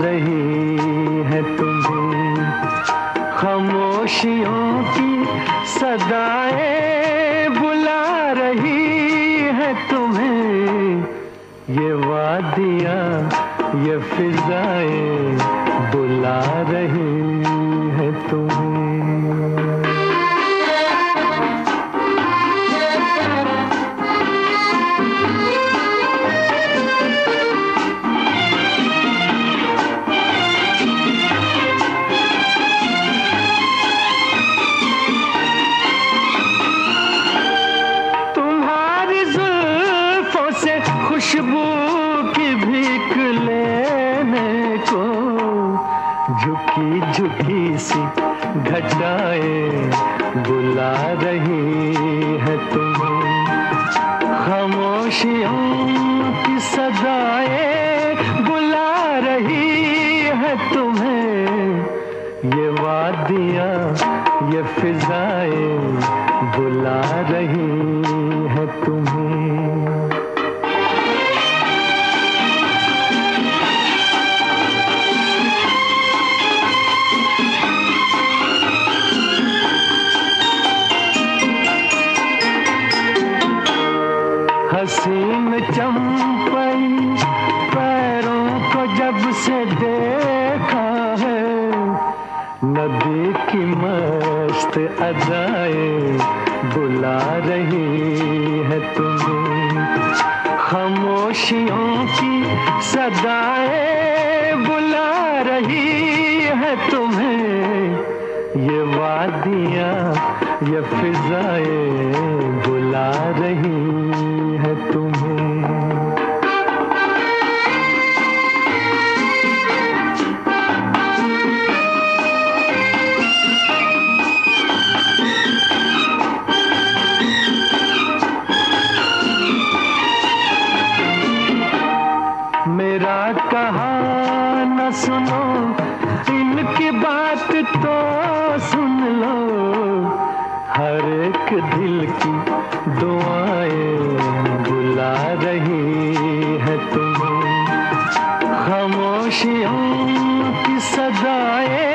रही है तुम्हें। खामोशियों की सदाएं बुला रही है तुम्हें। ये वादियाँ ये फिजाएं बुला रही है तुम्हें। खुशबू की भीख लेने को झुकी झुकी सी घटाएं बुला रही है तुम्हें। खामोशियों की सदाएं बुला रही है तुम्हें। ये वादियाँ ये फिजाएं बुला रही है तुम्हें। हसीन चंपई पैरों को जब से देखा है, नदी की मस्त अदाएं बुला रही है तुम्हें। खामोशियों की सदाएं बुला रही है तुम्हें। ये वादियाँ ये फिजाएं बुला रही है तुम्हें। मेरा कहा न सुनो, इनकी बात तो सुन लो। हर एक दिल की दुआएं बुला रही है तुम्हें। खामोशियों की सदाएं